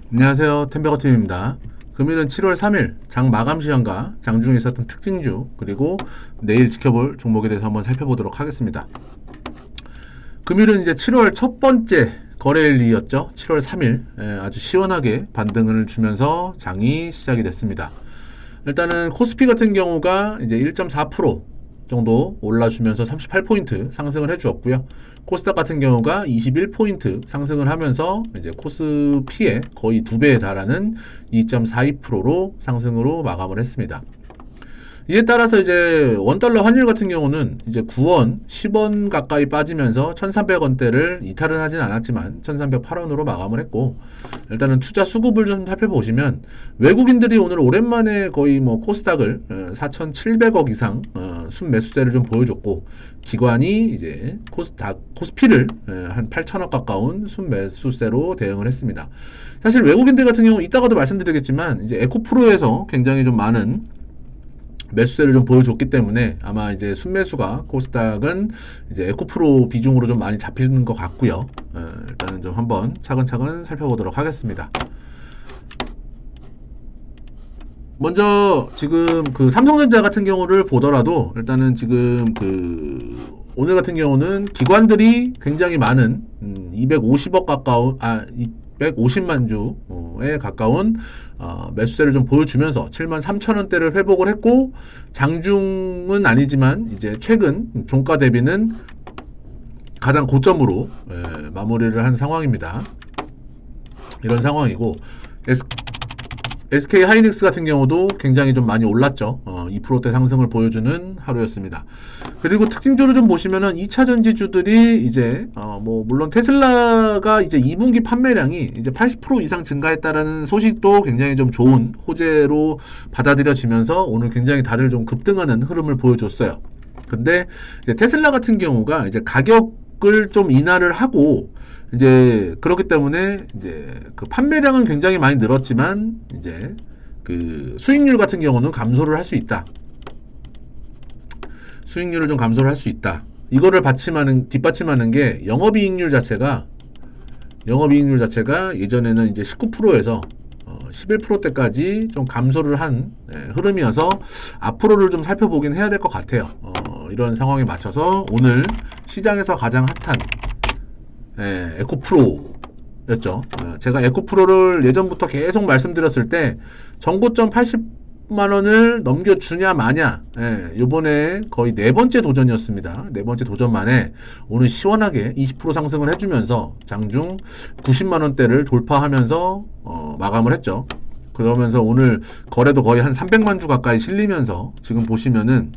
안녕하세요. 템베거팀입니다. 금일은 7월 3일 장 마감 시황과 장중에 있었던 특징주 그리고 내일 지켜볼 종목에 대해서 한번 살펴보도록 하겠습니다. 금일은 이제 7월 첫 번째 거래일이었죠. 7월 3일 아주 시원하게 반등을 주면서 장이 시작이 됐습니다. 일단은 코스피 같은 경우가 이제 1.4% 정도 올라주면서 38포인트 상승을 해주었고요. 코스닥 같은 경우가 21포인트 상승을 하면서 이제 코스피의 거의 2배에 달하는 2.42%로 상승으로 마감을 했습니다. 이에 따라서 이제 원달러 환율 같은 경우는 이제 9원, 10원 가까이 빠지면서 1,300원대를 이탈은 하진 않았지만 1,308원으로 마감을 했고, 일단은 투자 수급을 좀 살펴보시면 외국인들이 오늘 오랜만에 거의 뭐 코스닥을 4,700억 이상 순매수세를 좀 보여줬고, 기관이 이제 코스피를 한 8,000억 가까운 순매수세로 대응을 했습니다. 사실 외국인들 같은 경우 이따가도 말씀드리겠지만 이제 에코프로에서 굉장히 좀 많은 매수세를 좀 보여줬기 때문에 아마 이제 순매수가 코스닥은 이제 에코프로 비중으로 좀 많이 잡히는 것 같고요. 일단은 좀 한번 차근차근 살펴보도록 하겠습니다. 먼저 지금 그 삼성전자 같은 경우를 보더라도 일단은 지금 그 오늘 같은 경우는 기관들이 굉장히 많은 250억 가까운 250만 주에 가까운 매수세를 좀 보여주면서 7만 3천 원대를 회복을 했고, 장중은 아니지만 이제 최근 종가 대비는 가장 고점으로 마무리를 한 상황입니다. 이런 상황이고, SK 하이닉스 같은 경우도 굉장히 좀 많이 올랐죠. 2%대 상승을 보여주는 하루였습니다. 그리고 특징주를 좀 보시면은 2차 전지주들이 이제 뭐 물론 테슬라가 이제 2분기 판매량이 이제 80% 이상 증가했다라는 소식도 굉장히 좀 좋은 호재로 받아들여지면서 오늘 굉장히 다들 좀 급등하는 흐름을 보여줬어요. 근데 이제 테슬라 같은 경우가 이제 가격을 좀 인하를 하고 이제 그렇기 때문에 이제 그 판매량은 굉장히 많이 늘었지만 이제 그 수익률 같은 경우는 감소를 할 수 있다. 수익률을 좀 감소를 할 수 있다. 이거를 뒷받침하는 게 영업이익률 자체가 예전에는 이제 19%에서 11%대까지 좀 감소를 한 흐름이어서 앞으로를 좀 살펴보긴 해야 될 것 같아요. 이런 상황에 맞춰서 오늘 시장에서 가장 핫한 에코프로였죠. 제가 에코프로를 예전부터 계속 말씀드렸을 때 전고점 80만원을 넘겨주냐 마냐, 요번에 거의 네 번째 도전이었습니다. 네 번째 도전 만에 오늘 시원하게 20% 상승을 해주면서 장중 90만원대를 돌파하면서 마감을 했죠. 그러면서 오늘 거래도 거의 한 300만 주 가까이 실리면서 지금 보시면은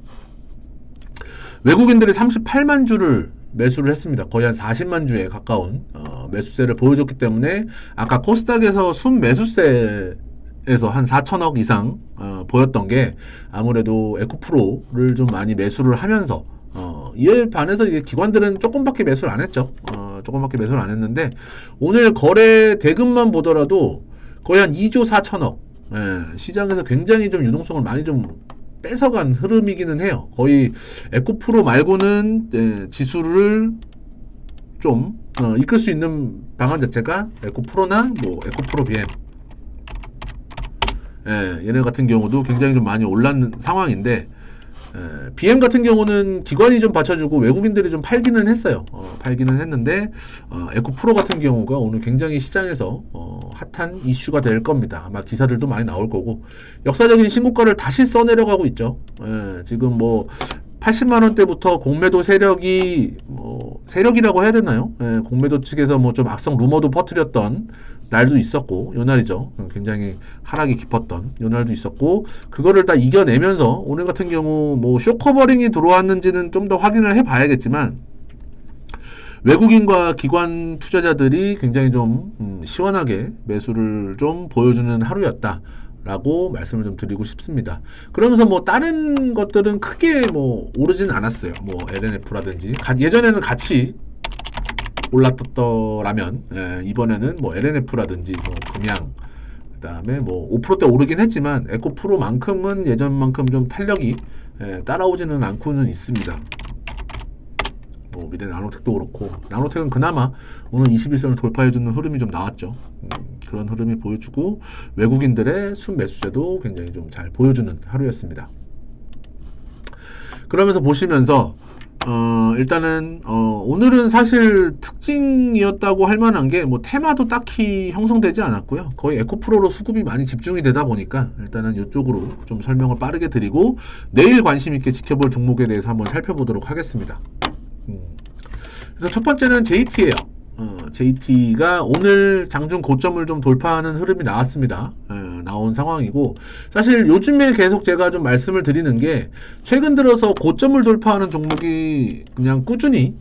외국인들이 38만 주를 매수를 했습니다. 거의 한 40만 주에 가까운 매수세를 보여줬기 때문에 아까 코스닥에서 순매수세에서 한 4천억 이상 보였던 게 아무래도 에코프로를 좀 많이 매수를 하면서 이에 반해서 이게 기관들은 조금밖에 매수를 안 했죠. 조금밖에 매수를 안 했는데 오늘 거래 대금만 보더라도 거의 한 2조 4천억, 시장에서 굉장히 좀 유동성을 많이 좀 뺏어간 흐름이기는 해요. 거의 에코프로 말고는 지수를 좀 이끌 수 있는 방안 자체가 에코프로나 뭐 에코프로 BM, 얘네 같은 경우도 굉장히 좀 많이 올랐는 상황인데, BM 같은 경우는 기관이 좀 받쳐주고 외국인들이 좀 팔기는 했어요. 팔기는 했는데 에코프로 같은 경우가 오늘 굉장히 시장에서 핫한 이슈가 될 겁니다. 아마 기사들도 많이 나올 거고 역사적인 신고가를 다시 써내려가고 있죠. 지금 뭐 80만 원대부터 공매도 세력이 세력이라고 해야 되나요? 공매도 측에서 뭐 좀 악성 루머도 퍼뜨렸던 날도 있었고, 요 날이죠. 굉장히 하락이 깊었던 요 날도 있었고, 그거를 다 이겨내면서 오늘 같은 경우 뭐 쇼커버링이 들어왔는지는 좀 더 확인을 해봐야겠지만 외국인과 기관 투자자들이 굉장히 좀 시원하게 매수를 좀 보여주는 하루였다 라고 말씀을 좀 드리고 싶습니다. 그러면서 뭐 다른 것들은 크게 뭐 오르진 않았어요. 뭐 LNF라든지 예전에는 같이 올랐더라면 이번에는 뭐 LNF라든지 뭐 금양, 그다음에 뭐 5%대 오르긴 했지만 에코프로만큼은 예전만큼 좀 탄력이 따라오지는 않고는 있습니다. 뭐 미래 나노텍도 그렇고, 나노텍은 그나마 오늘 21선을 돌파해주는 흐름이 좀 나왔죠. 그런 흐름이 보여주고 외국인들의 순매수세도 굉장히 좀 잘 보여주는 하루였습니다. 그러면서 보시면서 일단은 오늘은 사실 특징이었다고 할 만한 게 뭐 테마도 딱히 형성되지 않았고요. 거의 에코프로로 수급이 많이 집중이 되다 보니까 일단은 이쪽으로 좀 설명을 빠르게 드리고 내일 관심 있게 지켜볼 종목에 대해서 한번 살펴보도록 하겠습니다. 그래서 첫 번째는 JT예요. JT가 오늘 장중 고점을 좀 돌파하는 흐름이 나왔습니다. 나온 상황이고, 사실 요즘에 계속 제가 좀 말씀을 드리는 게 최근 들어서 고점을 돌파하는 종목이 그냥 꾸준히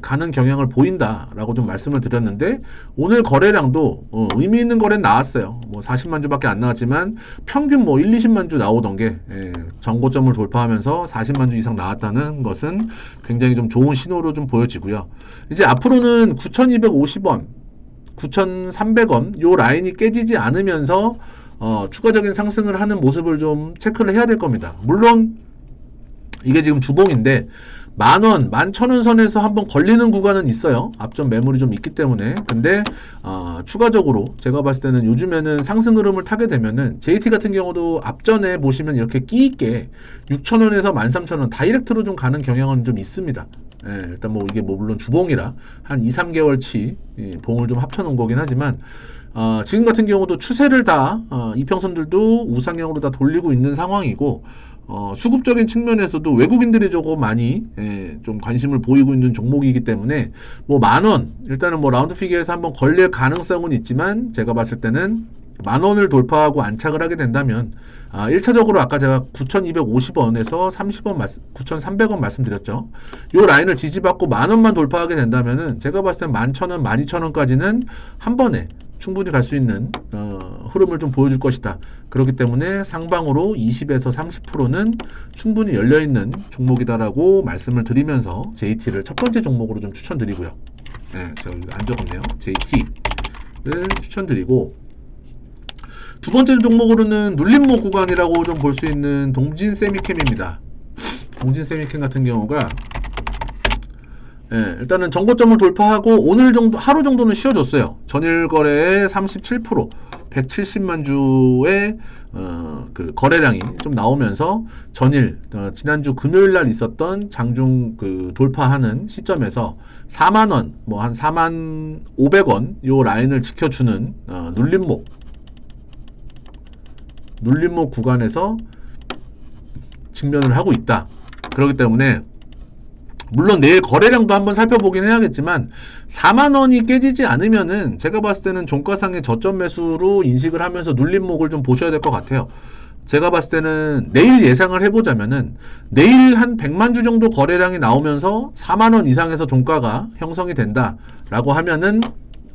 가는 경향을 보인다라고 좀 말씀을 드렸는데, 오늘 거래량도 의미 있는 거래는 나왔어요. 뭐 40만 주밖에 안 나왔지만 평균 뭐 1, 20만 주 나오던 게 전고점을 돌파하면서 40만 주 이상 나왔다는 것은 굉장히 좀 좋은 신호로 좀 보여지고요. 이제 앞으로는 9,250원, 9,300원 요 라인이 깨지지 않으면서 추가적인 상승을 하는 모습을 좀 체크를 해야 될 겁니다. 물론 이게 지금 주봉인데 10,000원, 11,000원 선에서 한번 걸리는 구간은 있어요. 앞전 매물이 좀 있기 때문에. 근데 추가적으로 제가 봤을 때는 요즘에는 상승 흐름을 타게 되면은 JT 같은 경우도 앞전에 보시면 이렇게 끼 있게 6,000원에서 13,000원 다이렉트로 좀 가는 경향은 좀 있습니다. 일단 뭐 이게 뭐 물론 주봉이라 한 2, 3개월치 봉을 좀 합쳐놓은 거긴 하지만 지금 같은 경우도 추세를 다 이평선들도 우상향으로 다 돌리고 있는 상황이고, 수급적인 측면에서도 외국인들이 조금 많이 좀 관심을 보이고 있는 종목이기 때문에 뭐 10,000원 일단은 뭐 라운드 피겨에서 한번 걸릴 가능성은 있지만 제가 봤을 때는 10,000원을 돌파하고 안착을 하게 된다면 1차적으로 아까 제가 9,250원에서 30원 9,300원 말씀드렸죠. 요 라인을 지지받고 10,000원만 돌파하게 된다면은 제가 봤을 땐 11,000원, 12,000원까지는 한 번에 충분히 갈 수 있는 흐름을 좀 보여줄 것이다. 그렇기 때문에 상방으로 20에서 30%는 충분히 열려있는 종목이다라고 말씀을 드리면서 JT를 첫 번째 종목으로 좀 추천드리고요. 제가 여기 안 적었네요. JT를 추천드리고, 두 번째 종목으로는 눌림목 구간이라고 좀 볼 수 있는 동진 세미캠입니다. 동진 세미캠 같은 경우가 일단은 전고점을 돌파하고 오늘 정도 하루 정도는 쉬어줬어요. 전일 거래의 37%, 170만 주의 그 거래량이 좀 나오면서 전일 지난주 금요일 날 있었던 장중 그 돌파하는 시점에서 4만 원, 뭐 한 4만 500원 요 라인을 지켜주는 눌림목 구간에서 직면을 하고 있다. 그렇기 때문에 물론 내일 거래량도 한번 살펴보긴 해야겠지만 4만 원이 깨지지 않으면은 제가 봤을 때는 종가상의 저점 매수로 인식을 하면서 눌림목을 좀 보셔야 될 것 같아요. 제가 봤을 때는 내일 예상을 해보자면은 내일 한 100만 주 정도 거래량이 나오면서 4만 원 이상에서 종가가 형성이 된다라고 하면은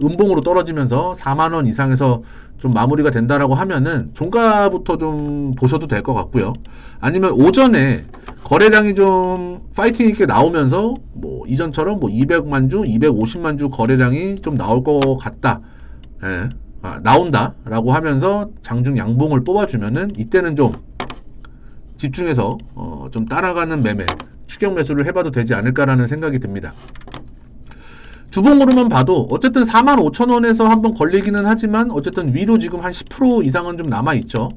음봉으로 떨어지면서 4만 원 이상에서 좀 마무리가 된다라고 하면은 종가부터 좀 보셔도 될 것 같고요. 아니면 오전에 거래량이 좀 파이팅 있게 나오면서 뭐 이전처럼 뭐 200만 주, 250만 주 거래량이 좀 나올 것 같다. 나온다라고 하면서 장중 양봉을 뽑아주면은 이때는 좀 집중해서 좀 따라가는 매매, 추격 매수를 해봐도 되지 않을까라는 생각이 듭니다. 주봉으로만 봐도 어쨌든 45,000원에서 한번 걸리기는 하지만 어쨌든 위로 지금 한 10% 이상은 좀 남아있죠.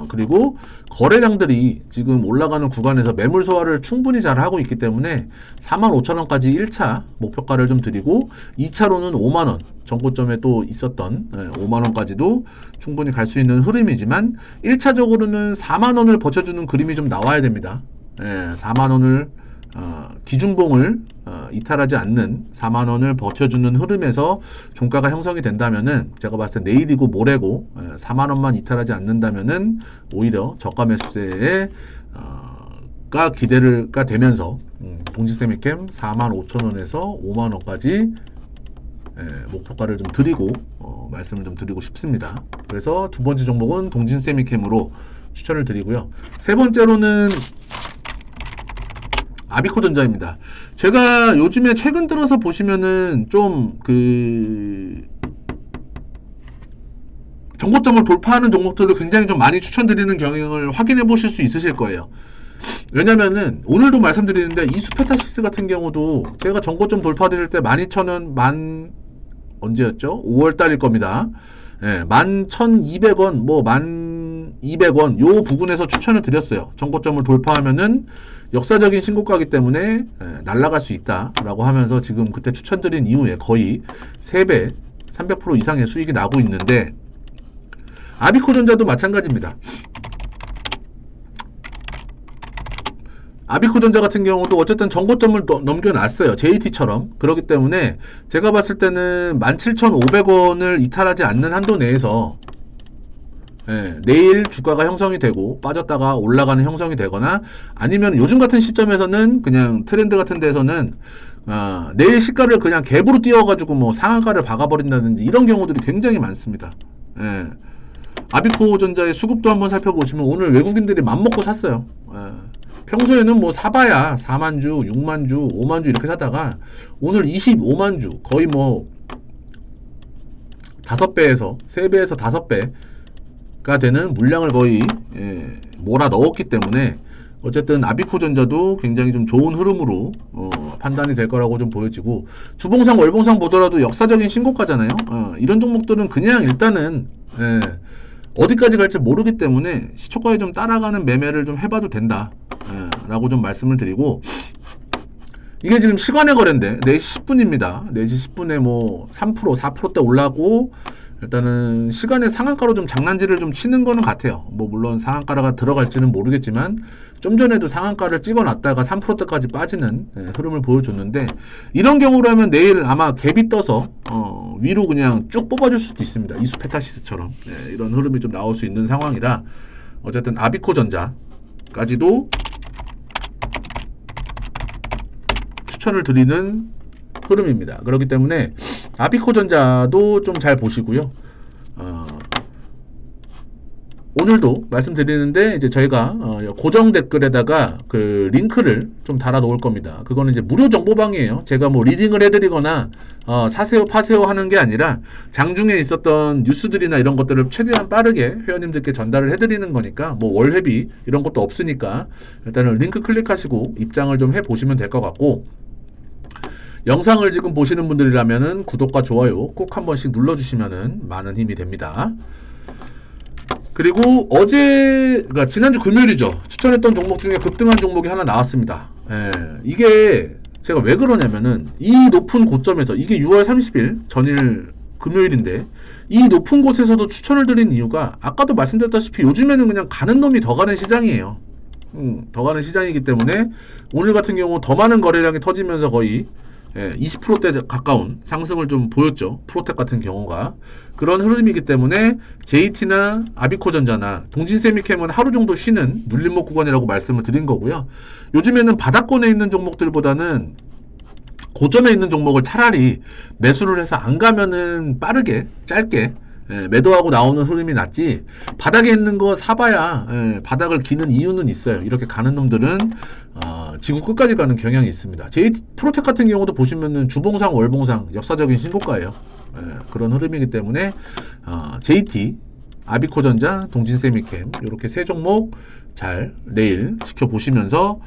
그리고 거래량들이 지금 올라가는 구간에서 매물 소화를 충분히 잘 하고 있기 때문에 45,000원까지 1차 목표가를 좀 드리고 2차로는 5만원 전고점에 또 있었던 5만원까지도 충분히 갈 수 있는 흐름이지만 1차적으로는 4만원을 버텨주는 그림이 좀 나와야 됩니다. 4만원을 기준봉을 이탈하지 않는 4만원을 버텨주는 흐름에서 종가가 형성이 된다면은 제가 봤을 때 내일이고 모레고 4만원만 이탈하지 않는다면은 오히려 저가 매수세에 가 기대가 되면서 동지세미캠 45,000원에서 5만원까지 목표가를 좀 드리고 말씀을 좀 드리고 싶습니다. 그래서 두 번째 종목은 동진세미캠으로 추천을 드리고요. 세 번째로는 아비코전자입니다. 제가 요즘에 최근 들어서 보시면은 좀 전고점을 돌파하는 종목들을 굉장히 좀 많이 추천드리는 경향을 확인해 보실 수 있으실 거예요. 왜냐면은 오늘도 말씀드리는데 이수페타시스 같은 경우도 제가 전고점 돌파드릴 때 12,000원 언제였죠? 5월 달일 겁니다. 예, 11,200원, 뭐 1,200원 요 부근에서 추천을 드렸어요. 정고점을 돌파하면은 역사적인 신고가이기 때문에 날아갈 수 있다라고 하면서 지금 그때 추천드린 이후에 거의 3배, 300% 이상의 수익이 나고 있는데 아비코전자도 마찬가지입니다. 아비코전자 같은 경우도 어쨌든 정고점을 넘겨놨어요. JT처럼. 그렇기 때문에 제가 봤을 때는 17,500원을 이탈하지 않는 한도 내에서 내일 주가가 형성이 되고 빠졌다가 올라가는 형성이 되거나 아니면 요즘 같은 시점에서는 그냥 트렌드 같은 데서는 내일 시가를 그냥 갭으로 띄워가지고 뭐 상한가를 박아버린다든지 이런 경우들이 굉장히 많습니다. 아비코전자의 수급도 한번 살펴보시면 오늘 외국인들이 맘먹고 샀어요. 평소에는 뭐 사봐야 4만주, 6만주, 5만주 이렇게 사다가 오늘 25만주 거의 뭐 5배에서 3배에서 5배가 되는 물량을 거의 몰아 넣었기 때문에 어쨌든 아비코전자도 굉장히 좀 좋은 흐름으로 판단이 될 거라고 좀 보여지고 주봉상 월봉상 보더라도 역사적인 신고가잖아요. 이런 종목들은 그냥 일단은 어디까지 갈지 모르기 때문에 시초가에 좀 따라가는 매매를 좀 해봐도 된다 라고 좀 말씀을 드리고, 이게 지금 시간의 거래인데 4시 10분입니다 4시 10분에 뭐 3% 4%대 올라고 일단은 시간의 상한가로 좀 장난질을 좀 치는 거는 같아요. 뭐 물론 상한가가 들어갈지는 모르겠지만 좀 전에도 상한가를 찍어놨다가 3%대까지 빠지는 흐름을 보여줬는데, 이런 경우라면 내일 아마 갭이 떠서 위로 그냥 쭉 뽑아줄 수도 있습니다. 이수페타시스처럼 이런 흐름이 좀 나올 수 있는 상황이라 어쨌든 아비코전자까지도 추천을 드리는 흐름입니다. 그렇기 때문에 아비코전자도 좀 잘 보시고요. 오늘도 말씀드리는데 이제 저희가 고정 댓글에다가 그 링크를 좀 달아 놓을 겁니다. 그거는 이제 무료 정보방이에요. 제가 뭐 리딩을 해드리거나 사세요 파세요 하는 게 아니라 장중에 있었던 뉴스들이나 이런 것들을 최대한 빠르게 회원님들께 전달을 해드리는 거니까 뭐 월회비 이런 것도 없으니까 일단은 링크 클릭하시고 입장을 좀 해보시면 될 것 같고, 영상을 지금 보시는 분들이라면은 구독과 좋아요 꼭 한 번씩 눌러주시면은 많은 힘이 됩니다. 그리고 그러니까 지난주 금요일이죠. 추천했던 종목 중에 급등한 종목이 하나 나왔습니다. 이게 제가 왜 그러냐면은 이 높은 고점에서, 이게 6월 30일 전일 금요일인데 이 높은 곳에서도 추천을 드린 이유가 아까도 말씀드렸다시피 요즘에는 그냥 가는 놈이 더 가는 시장이에요. 더 가는 시장이기 때문에 오늘 같은 경우 더 많은 거래량이 터지면서 거의 20%대 가까운 상승을 좀 보였죠. 프로텍 같은 경우가. 그런 흐름이기 때문에 JT나 아비코전자나 동진세미캠은 하루 정도 쉬는 눌림목 구간이라고 말씀을 드린 거고요. 요즘에는 바닥권에 있는 종목들보다는 고점에 있는 종목을 차라리 매수를 해서 안 가면은 빠르게 짧게 매도하고 나오는 흐름이 낫지, 바닥에 있는 거 사봐야 바닥을 기는 이유는 있어요. 이렇게 가는 놈들은 지구 끝까지 가는 경향이 있습니다. JT 프로텍 같은 경우도 보시면은 주봉상 월봉상 역사적인 신고가예요. 그런 흐름이기 때문에 JT, 아비코전자, 동진세미캠 이렇게 세 종목 잘 내일 지켜보시면서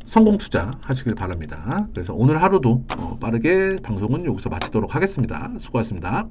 성공 투자 하시길 바랍니다. 그래서 오늘 하루도 빠르게 방송은 여기서 마치도록 하겠습니다. 수고하셨습니다.